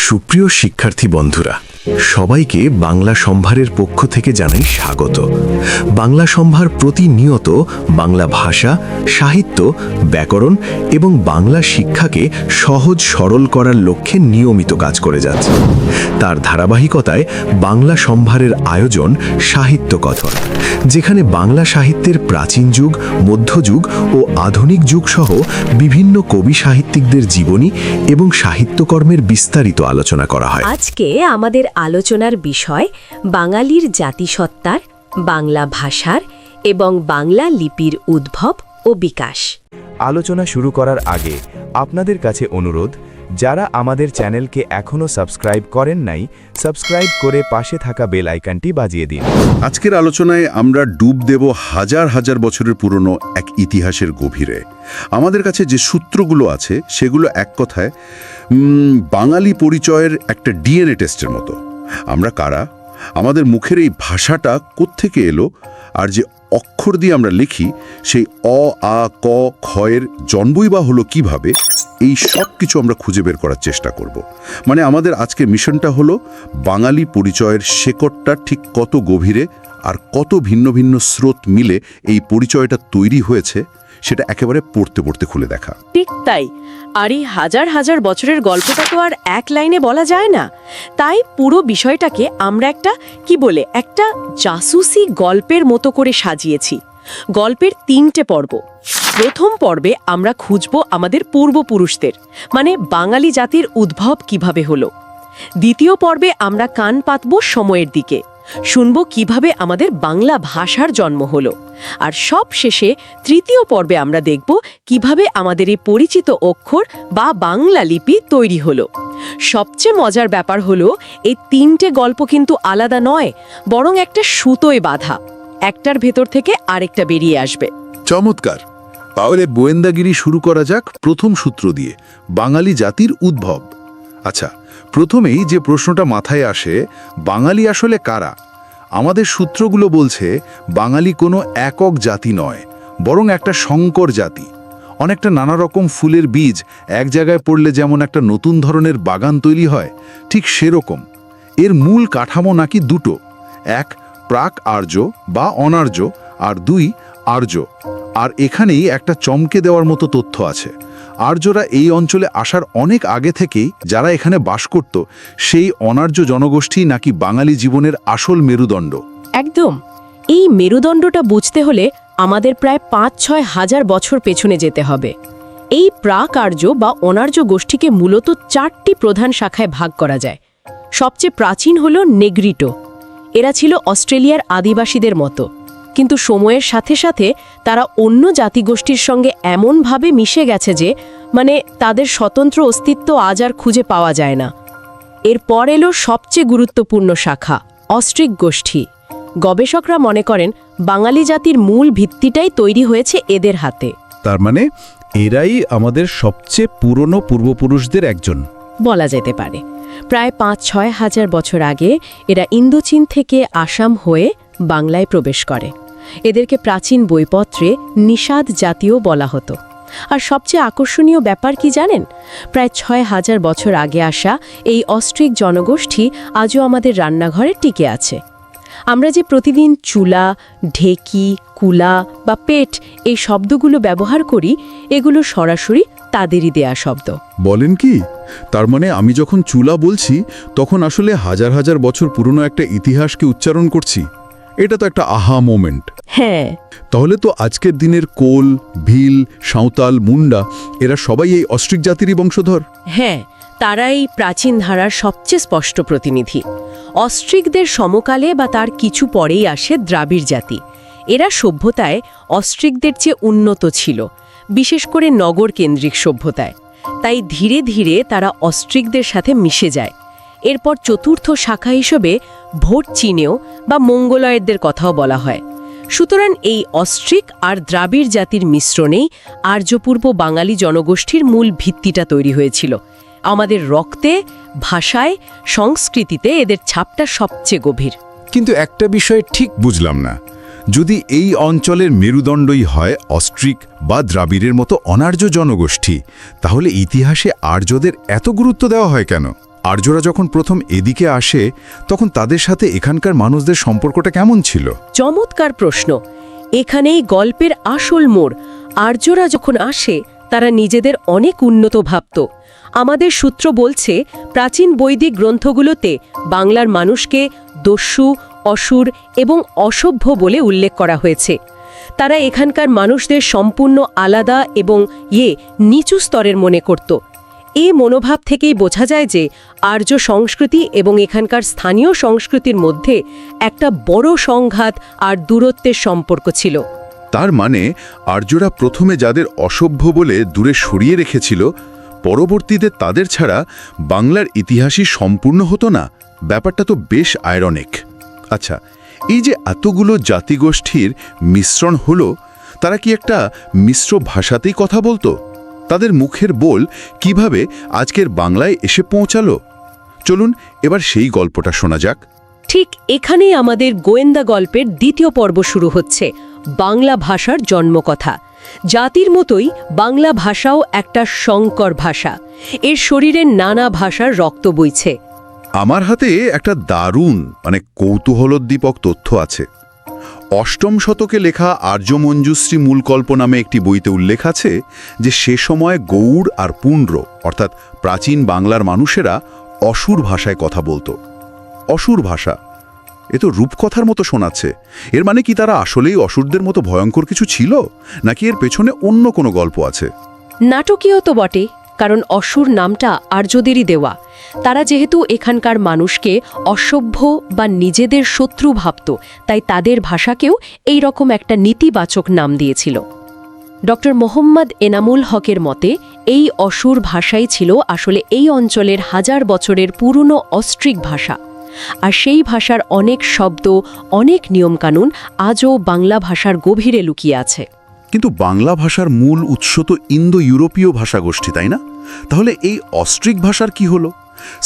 সুপ্রিয় শিক্ষার্থী বন্ধুরা, সবাইকে বাংলা সম্ভারের পক্ষ থেকে জানাই স্বাগত। বাংলা সম্ভার প্রতিনিয়ত বাংলা ভাষা, সাহিত্য, ব্যাকরণ এবং বাংলা শিক্ষাকে সহজ সরল করার লক্ষ্যে নিয়মিত কাজ করে যাচ্ছে। তার ধারাবাহিকতায় বাংলা সম্ভারের আয়োজন সাহিত্য কথন, যেখানে বাংলা সাহিত্যের প্রাচীন যুগ, মধ্যযুগ ও আধুনিক যুগ সহ বিভিন্ন কবি সাহিত্যিকদের জীবনী এবং সাহিত্যকর্মের বিস্তারিত আলোচনা করা হয়। আজকে আমাদের আলোচনার বিষয় বাঙালির জাতিসত্তার, বাংলা ভাষার এবং বাংলা লিপির উদ্ভব ও বিকাশ। আলোচনা শুরু করার আগে আপনাদের কাছে অনুরোধ, যারা আমাদের চ্যানেলকে এখনও সাবস্ক্রাইব করেন নাই, সাবস্ক্রাইব করে পাশে থাকা বেল আইকনটি বাজিয়ে দিন। আজকের আলোচনায় আমরা ডুব দেব হাজার হাজার বছরের পুরনো এক ইতিহাসের গভীরে। আমাদের কাছে যে সূত্রগুলো আছে সেগুলো এক কথায় বাঙালি পরিচয়ের একটা ডিএনএ টেস্টের মতো। আমরা কারা, আমাদের মুখের এই ভাষাটা কোত্থেকে এলো, আর যে অক্ষর দিয়ে আমরা লিখি সেই অ, আ, ক, খয়ের জন্মই বা হলো কিভাবে, এই সব কিছু আমরা খুঁজে বের করার চেষ্টা করব। মানে আমাদের আজকের মিশনটা হলো বাঙালি পরিচয়ের শেকড়টা ঠিক কত গভীরে আর কত ভিন্ন ভিন্ন স্রোত মিলে এই পরিচয়টা তৈরি হয়েছে সেটা একেবারে পড়তে পড়তে খুলে দেখা। ঠিক তাই। আর এই হাজার হাজার বছরের গল্পটা তো আর এক লাইনে বলা যায় না। তাই পুরো বিষয়টাকে আমরা একটা জাসুসি গল্পের মতো করে সাজিয়েছি। গল্পের 3টে পর্ব। প্রথম পর্বে আমরা খুঁজব আমাদের পূর্বপুরুষদের, মানে বাঙালি জাতির উদ্ভব কিভাবে হলো। দ্বিতীয় পর্বে আমরা কান পাতব সময়ের দিকে, শুনব কিভাবে আমাদের বাংলা ভাষার জন্ম হলো। আর সব শেষে তৃতীয় পর্বে আমরা দেখব কিভাবে আমাদের এই পরিচিত অক্ষর বা বাংলা লিপি তৈরি হলো। সবচেয়ে মজার ব্যাপার হলো এই 3টে গল্প কিন্তু আলাদা নয়, বরং একটা সুতোয় বাঁধা। একটার ভেতর থেকে আরেকটা বেরিয়ে আসবে। চমৎকার! তাহলে গোয়েন্দাগিরি শুরু করা যাক প্রথম সূত্র দিয়ে, বাঙালি জাতির উদ্ভব। আচ্ছা, প্রথমেই যে প্রশ্নটা মাথায় আসে, বাঙালি আসলে কারা? আমাদের সূত্রগুলো বলছে বাঙালি কোনো একক জাতি নয়, বরং একটা সংকর জাতি। অনেকটা নানা রকম ফুলের বীজ এক জায়গায় পড়লে যেমন একটা নতুন ধরনের বাগান তৈরি হয়, ঠিক সেরকম। এর মূল কাঠামো নাকি দুটো, এক প্রাক আর্য বা অনার্য, আর 2 আর্য। আর এখানেই একটা চমকে দেওয়ার মতো তথ্য আছে। আর্যরা এই অঞ্চলে আসার অনেক আগে থেকেই যারা এখানে বাস করত, সেই অনার্য জনগোষ্ঠী নাকি বাঙালি জীবনের আসল মেরুদণ্ড। একদম। এই মেরুদণ্ডটা বুঝতে হলে আমাদের প্রায় 5-6 হাজার বছর পেছনে যেতে হবে। এই প্রাক আর্য বা অনার্য গোষ্ঠীকে মূলত 4টি প্রধান শাখায় ভাগ করা যায়। সবচেয়ে প্রাচীন হল নেগ্রিটো। এরা ছিল অস্ট্রেলিয়ার আদিবাসীদের মতো, কিন্তু সময়ের সাথে সাথে তারা অন্য জাতিগোষ্ঠীর সঙ্গে এমনভাবে মিশে গেছে যে তাদের স্বতন্ত্র অস্তিত্ব আজ আর খুঁজে পাওয়া যায় না। এরপর এলো সবচেয়ে গুরুত্বপূর্ণ শাখা, অস্ট্রিক গোষ্ঠী। গবেষকরা মনে করেন বাঙালি জাতির মূল ভিত্তিটাই তৈরি হয়েছে এদের হাতে। তার মানে এরাই আমাদের সবচেয়ে পুরনো পূর্বপুরুষদের একজন বলা যেতে পারে। প্রায় 5-6 হাজার বছর আগে এরা ইন্দোচীন থেকে আসাম হয়ে বাংলায় প্রবেশ করে। এদেরকে প্রাচীন বইপত্রে নিষাদ জাতীয় বলা হতো। আর সবচেয়ে আকর্ষণীয় ব্যাপার কি জানেন? প্রায় 6 হাজার বছর আগে আসা এই অস্ট্রিক জনগোষ্ঠী আজও আমাদের রান্নাঘরে টিকে আছে। আমরা যে প্রতিদিন চুলা, ঢেকি, কুলা বা পেট এই শব্দগুলো ব্যবহার করি, এগুলো সরাসরি তাদেরই দেয়া শব্দ। বলেন কি? তার মানে আমি যখন চুলা বলছি তখন আসলে হাজার হাজার বছর পুরনো একটা ইতিহাসকে উচ্চারণ করছি। এটা তো একটা আহা মোমেন্ট। হ্যাঁ। তাহলে তো আজকের দিনের কোল, ভিল, সাঁওতাল, মুন্ডা এরা সবাই এই অস্ট্রিক জাতিরই বংশধর। হ্যাঁ, তারা এই প্রাচীন ধারার সবচেয়ে স্পষ্ট প্রতিনিধি। অস্ট্রিকদের সমকালে বা তার কিছু পরেই আসে দ্রাবিড় জাতি। এরা সভ্যতায় অস্ট্রিকদের চেয়ে উন্নত ছিল, বিশেষ করে নগর কেন্দ্রিক সভ্যতায়। তাই ধীরে ধীরে তারা অস্ট্রিকদের সাথে মিশে যায়। এরপর চতুর্থ শাখা হিসেবে ভোট চীনেও বা মঙ্গোলয়েডদের কথাও বলা হয়। সুতরাং এই অস্ট্রিক আর দ্রাবিড় জাতির মিশ্রণেই আর্যপূর্ব বাঙালি জনগোষ্ঠীর মূল ভিত্তিটা তৈরি হয়েছিল। আমাদের রক্তে, ভাষায়, সংস্কৃতিতে এদের ছাপটা সবচেয়ে গভীর। কিন্তু একটা বিষয় ঠিক বুঝলাম না, যদি এই অঞ্চলের মেরুদণ্ডই হয় অস্ট্রিক বা দ্রাবিড়ের মতো অনার্য জনগোষ্ঠী, তাহলে ইতিহাসে আর্যদের এত গুরুত্ব দেওয়া হয় কেন? আর্যরা যখন প্রথম এদিকে আসে তখন তাদের সাথে এখানকার মানুষদের সম্পর্কটা কেমন ছিল? চমৎকার প্রশ্ন। এখানেই গল্পের আসল মোড়। আর্যরা যখন আসে তারা নিজেদের অনেক উন্নত ভাবত। আমাদের সূত্র বলছে প্রাচীন বৈদিক গ্রন্থগুলোতে বাংলার মানুষকে দস্যু, অসুর এবং অসভ্য বলে উল্লেখ করা হয়েছে। তারা এখানকার মানুষদের সম্পূর্ণ আলাদা এবং নিচু স্তরের মনে করত। এই মনোভাব থেকেই বোঝা যায় যে আর্য সংস্কৃতি এবং এখানকার স্থানীয় সংস্কৃতির মধ্যে একটা বড় সংঘাত আর দূরত্বের সম্পর্ক ছিল। তার মানে আর্যরা প্রথমে যাদের অসভ্য বলে দূরে সরিয়ে রেখেছিল, পরবর্তীতে তাদের ছাড়া বাংলার ইতিহাসই সম্পূর্ণ হতো না। ব্যাপারটা তো বেশ আয়রনিক। আচ্ছা, এই যে এতগুলো জাতিগোষ্ঠীর মিশ্রণ হলো, তারা কি একটা মিশ্র ভাষাতেই কথা বলতো? তাদের মুখের বোল কিভাবে আজকের বাংলায় এসে পৌঁছালো? চলুন এবার সেই গল্পটা শোনা যাক। ঠিক এখানেই আমাদের গোয়েন্দা গল্পের দ্বিতীয় পর্ব শুরু হচ্ছে, বাংলা ভাষার জন্মকথা। জাতির মতোই বাংলা ভাষাও একটা সংকর ভাষা। এর শরীরে নানা ভাষার রক্ত বইছে। আমার হাতে একটা দারুণ কৌতূহলোদ্দীপক তথ্য আছে। অষ্টম শতকে লেখা আর্যমঞ্জুশ্রী মূলকল্প নামে একটি বইতে উল্লেখ আছে যে সে সময় গৌড় আর পুণ্ড্র অর্থাৎ প্রাচীন বাংলার মানুষেরা অসুর ভাষায় কথা বলতো। অসুর ভাষা, এ তো রূপকথার মতো শোনাচ্ছে। এর মানে কি তারা আসলেই অসুরদের মতো ভয়ঙ্কর কিছু ছিল, নাকি এর পেছনে অন্য কোনো গল্প আছে? নাটকীয় তো বটে, কারণ অসুর নামটা আর্যদেরই দেওয়া। তারা যেহেতু এখানকার মানুষকে অসভ্য বা নিজেদের শত্রু ভাবত, তাই তাদের ভাষাকেও এই রকম একটা নেতিবাচক নাম দিয়েছিল। ডক্টর মোহাম্মদ এনামুল হকের মতে এই অসুর ভাষাই ছিল আসলে এই অঞ্চলের হাজার বছরের পুরনো অস্ট্রিক ভাষা। আর সেই ভাষার অনেক শব্দ, অনেক নিয়মকানুন আজও বাংলা ভাষার গভীরে লুকিয়ে আছে। কিন্তু বাংলা ভাষার মূল উৎস তো ইন্দো ইউরোপীয় ভাষাগোষ্ঠী, তাই না? তাহলে এই অস্ট্রিক ভাষার কি হলো?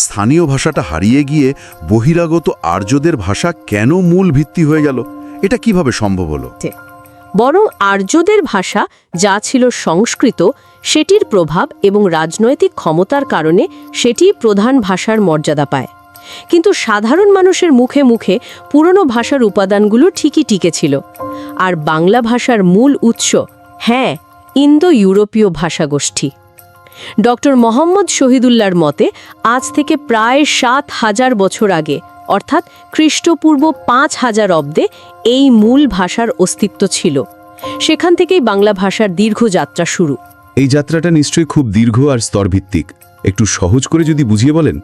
স্থানীয় ভাষাটা হারিয়ে গিয়ে বহিরাগত আর্যদের ভাষা কেন মূল ভিত্তি হয়ে গেল? এটা কিভাবে সম্ভব হলো? বরং আর্যদের ভাষা যা ছিল সংস্কৃত, সেটির প্রভাব এবং রাজনৈতিক ক্ষমতার কারণে সেটি প্রধান ভাষার মর্যাদা পায়। কিন্তু সাধারণ মানুষের মুখে মুখে পুরনো ভাষার উপাদানগুলো ঠিকই টিকে ছিল। আর বাংলা ভাষার মূল উৎস, ইন্দো ইউরোপীয় ভাষাগোষ্ঠী। ডক্টর মোহাম্মদ শহীদুল্লাহর মতে আজ থেকে প্রায় ৭,০০০ বছর আগে, অর্থাৎ খ্রিস্টপূর্ব ৫,০০০ অব্দে এই মূল ভাষার অস্তিত্ব ছিল। সেখান থেকেই বাংলা ভাষার দীর্ঘ যাত্রা শুরু। এই যাত্রাটা নিশ্চয়ই খুব দীর্ঘ আর স্তরভিত্তিক। একটু সহজ করে যদি বুঝিয়ে বলেন।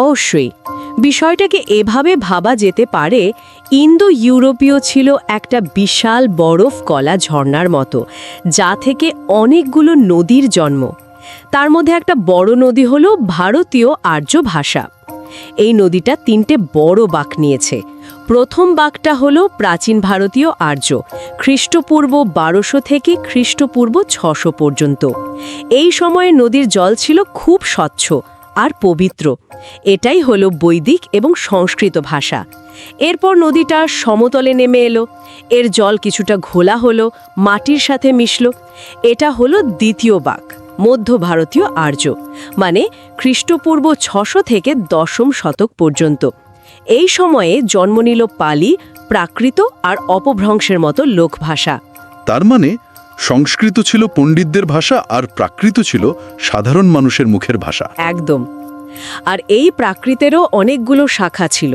অবশ্যই। বিষয়টাকে এভাবে ভাবা যেতে পারে, ইন্দো ইউরোপীয় ছিল একটা বিশাল বরফ গলা ঝর্ণার মতো, যা থেকে অনেকগুলো নদীর জন্ম। তার মধ্যে একটা বড় নদী হলো ভারতীয় আর্য ভাষা। এই নদীটা ৩টে বড় বাঁক নিয়েছে। প্রথম বাঁকটা হলো প্রাচীন ভারতীয় আর্য, খ্রিস্টপূর্ব ১২০০ থেকে খ্রিস্টপূর্ব ৬০০ পর্যন্ত। এই সময়ে নদীর জল ছিল খুব স্বচ্ছ আর পবিত্র। এটাই হলো বৈদিক এবং সংস্কৃত ভাষা। এরপর নদীটা সমতলে নেমে এলো, এর জল কিছুটা ঘোলা হলো, মাটির সাথে মিশল। এটা হলো দ্বিতীয় বাঁক, মধ্য ভারতীয় আর্য, মানে খ্রিস্টপূর্ব ৬০০ থেকে ১০ম শতক পর্যন্ত। এই সময়ে জন্ম নিল পালি, প্রাকৃত আর অপভ্রংশের মতো লোকভাষা। তার মানে সংস্কৃত ছিল পণ্ডিতদের ভাষা আর প্রাকৃত ছিল সাধারণ মানুষের মুখের ভাষা। একদম। আর এই প্রাকৃতেরও অনেকগুলো শাখা ছিল।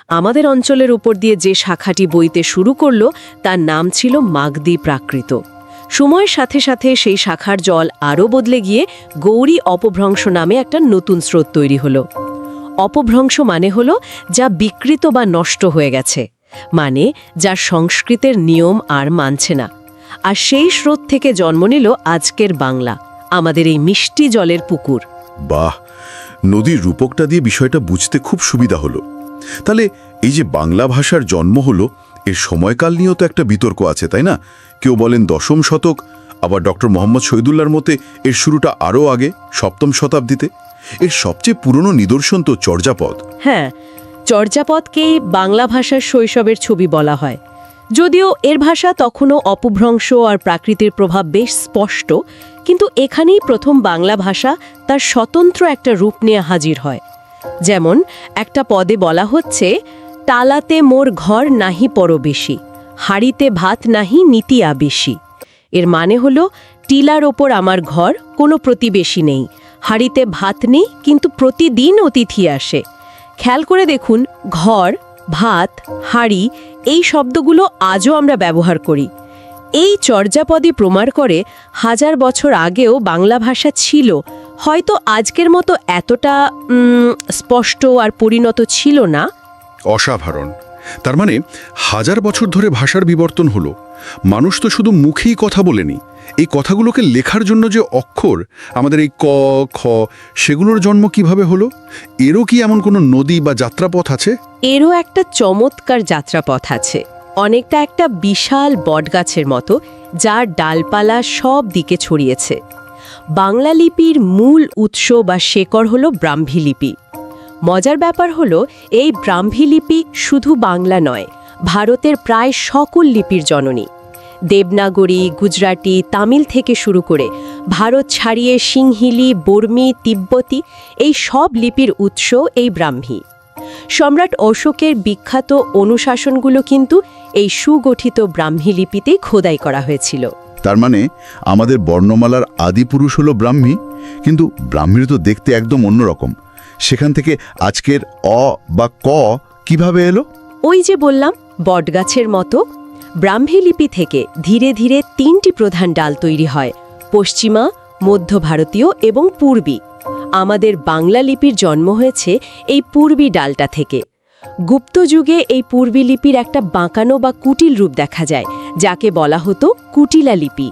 আমাদের অঞ্চলের উপর দিয়ে যে শাখাটি বইতে শুরু করলো তার নাম ছিল মাগধী প্রাকৃত। সময়ের সাথে সাথে সেই শাখার জল আরও বদলে গিয়ে গৌরী অপভ্রংশ নামে একটা নতুন স্রোত তৈরি হলো। অপভ্রংশ মানে হলো যা বিকৃত বা নষ্ট হয়ে গেছে, মানে যা সংস্কৃতের নিয়ম আর মানছে না। আর সেই স্রোত থেকে জন্ম নিল আজকের বাংলা, আমাদের এই মিষ্টি জলের পুকুর। বাহ, নদীর রূপকটা দিয়ে বিষয়টা বুঝতে খুব সুবিধা হলো। তাহলে এই যে বাংলা ভাষার জন্ম হলো, এর সময়কাল নিয়েও তো একটা বিতর্ক আছে, তাই না? কেউ বলেন ১০ম শতক, আবার ডক্টর মোহাম্মদ শহীদুল্লাহর মতে এর শুরুটা আরও আগে, ৭ম শতাব্দীতে। এর সবচেয়ে পুরনো নিদর্শন তো চর্যাপদ। চর্যাপদকেই বাংলা ভাষার শৈশবের ছবি বলা হয়। যদিও এর ভাষা তখনও অপভ্রংশ আর প্রাকৃতির প্রভাব বেশ স্পষ্ট, কিন্তু এখানেই প্রথম বাংলা ভাষা তার স্বতন্ত্র একটা রূপ নিয়ে হাজির হয়। যেমন একটা পদে বলা হচ্ছে, টালাতে মোর ঘর নাহি পরবেশী, হাড়িতে ভাত নাহি নীতিয়া বেশি। এর মানে হলো, টিলার ওপর আমার ঘর, কোনো প্রতিবেশী নেই, হাড়িতে ভাত নেই, কিন্তু প্রতিদিন অতিথি আসে। খেয়াল করে দেখুন, ঘর, ভাত, হাড়ি এই শব্দগুলো আজও আমরা ব্যবহার করি। এই চর্যাপদই প্রমাণ করে 1000 বছর আগেও বাংলা ভাষা ছিল, হয়তো আজকের মতো এতটা স্পষ্ট আর পরিণত ছিল না। অসাধারণ। তার মানে 1000 বছর ধরে ভাষার বিবর্তন হলো। মানুষ তো শুধু মুখেই কথা বলেনি, এই কথাগুলোকে লেখার জন্য যে অক্ষর, আমাদের এই ক, খ, সেগুলোর জন্ম কিভাবে হলো? এরও কি এমন কোনো নদী বা যাত্রাপথ আছে? এরও একটা চমৎকার যাত্রাপথ আছে, অনেকটা একটা বিশাল বটগাছের মতো, যার ডালপালা সব দিকে ছড়িয়েছে। বাংলা লিপির মূল উৎস বা শেকড় হল ব্রাহ্মী লিপি। মজার ব্যাপার হলো, এই ব্রাহ্মী লিপি শুধু বাংলা নয়, ভারতের প্রায় সকল লিপির জননী। দেবনাগরী, গুজরাটি, তামিল থেকে শুরু করে ভারত ছাড়িয়ে সিংহিলি, বর্মী, তিব্বতী এই সব লিপির উৎস এই ব্রাহ্মী। সম্রাট অশোকের বিখ্যাত অনুশাসনগুলো কিন্তু এই সুগঠিত ব্রাহ্মী লিপিতে খোদাই করা হয়েছিল। তার মানে আমাদের বর্ণমালার আদিপুরুষ হলো ব্রাহ্মী, কিন্তু ব্রাহ্মীর তো দেখতে একদম অন্যরকম। সেখান থেকে আজকের অ বা ক কিভাবে এলো? ওই যে বললাম, বটগাছের মতো। ব্রাহ্মী লিপি থেকে ধীরে ধীরে 3টি প্রধান ডাল তৈরি হয়, পশ্চিমা, মধ্য ভারতীয় এবং পূর্বী। আমাদের বাংলা লিপির জন্ম হয়েছে এই পূর্বী ডালটা থেকে। গুপ্ত যুগে এই পূর্বী লিপির একটা বাঁকানো বা কুটিল রূপ দেখা যায়, যাকে বলা হতো কুটিলা লিপি।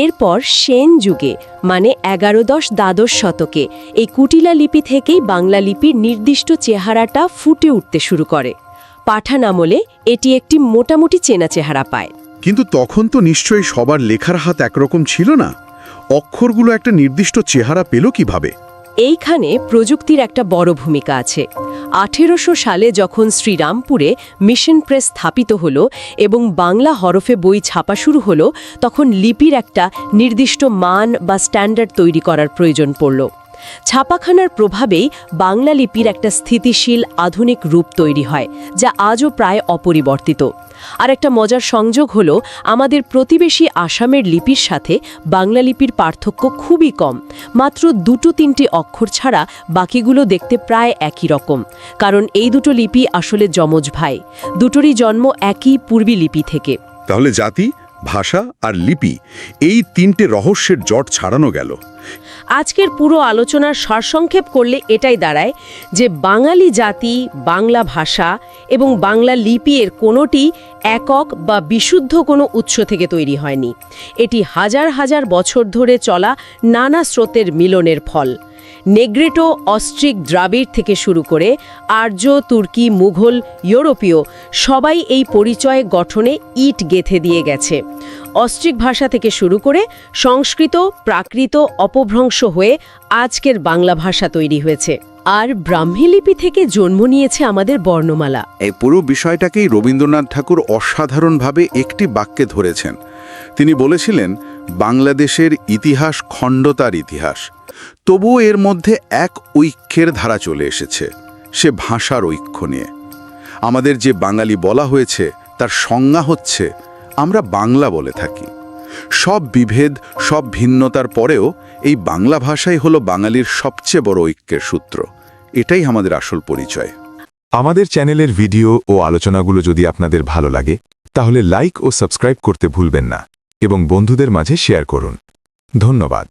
এরপর সেন যুগে, মানে 11-10-দ্বাদশ শতকে, এই কুটিলা লিপি থেকেই বাংলা লিপির নির্দিষ্ট চেহারাটা ফুটে উঠতে শুরু করে। পাঠান আমলে এটি একটি মোটামুটি চেনা চেহারা পায়। কিন্তু তখন তো নিশ্চয়ই সবার লেখার হাত একরকম ছিল না। অক্ষরগুলো একটা নির্দিষ্ট চেহারা পেল কিভাবে? এইখানে প্রযুক্তির একটা বড় ভূমিকা আছে। 1800 সালে যখন শ্রীরামপুরে মিশন প্রেস স্থাপিত হলো এবং বাংলা হরফে বই ছাপা শুরু হলো, তখন লিপির একটা নির্দিষ্ট মান বা স্ট্যান্ডার্ড তৈরি করার প্রয়োজন পড়ল। ছাপাখানার প্রভাবেই বাংলা লিপির একটা স্থিতিশীল আধুনিক রূপ তৈরি হয়, যা আজও প্রায় অপরিবর্তিত। আর একটা মজার সংযোগ হলো, আমাদের প্রতিবেশী আসামের লিপির সাথে বাংলা লিপির পার্থক্য খুবই কম, মাত্র 2-3টি অক্ষর ছাড়া বাকিগুলো দেখতে প্রায় একই রকম। কারণ এই দুটো লিপি আসলে যমজ ভাই, দুটোরই জন্ম একই পূর্বী লিপি থেকে। তাহলে জাতি, ভাষা আর লিপি, এই 3টে রহস্যের জট ছাড়ানো গেল। আজকের পুরো আলোচনার সারসংক্ষেপ করলে এটাই দাঁড়ায় যে বাঙালি জাতি, বাংলা ভাষা এবং বাংলা লিপি এর কোনোটি একক বা বিশুদ্ধ কোনো উৎস থেকে তৈরি হয়নি। এটি হাজার হাজার বছর ধরে চলা নানা স্রোতের মিলনের ফল। নেগ্রেটো, অস্ট্রিক, দ্রাবিড় থেকে শুরু করে আর্য, তুর্কি, মুঘল, ইউরোপীয় সবাই এই পরিচয় গঠনে ইট গেঁথে দিয়ে গেছে। অস্ট্রিক ভাষা থেকে শুরু করে সংস্কৃত, প্রাকৃত অপভ্রংশ হয়ে আজকের বাংলা ভাষা তৈরি হয়েছে। আর ব্রাহ্মী লিপি থেকে জন্ম নিয়েছে আমাদের বর্ণমালা। এই পুরো বিষয়টাকেই রবীন্দ্রনাথ ঠাকুর অসাধারণভাবে একটি বাক্যে ধরেছেন। তিনি বলেছিলেন, বাংলাদেশের ইতিহাস খণ্ডতার ইতিহাস, তবুও এর মধ্যে এক ঐক্যের ধারা চলে এসেছে, সে ভাষার ঐক্য নিয়ে। আমাদের যে বাঙালি বলা হয়েছে তার সংজ্ঞা হচ্ছে আমরা বাংলা বলে থাকি। সব বিভেদ, সব ভিন্নতার পরেও এই বাংলা ভাষাই হলো বাঙালির সবচেয়ে বড় ঐক্যের সূত্র। এটাই আমাদের আসল পরিচয়। আমাদের চ্যানেলের ভিডিও ও আলোচনাগুলো যদি আপনাদের ভালো লাগে, তাহলে লাইক ও সাবস্ক্রাইব করতে ভুলবেন না এবং বন্ধুদের মাঝে শেয়ার করুন। ধন্যবাদ।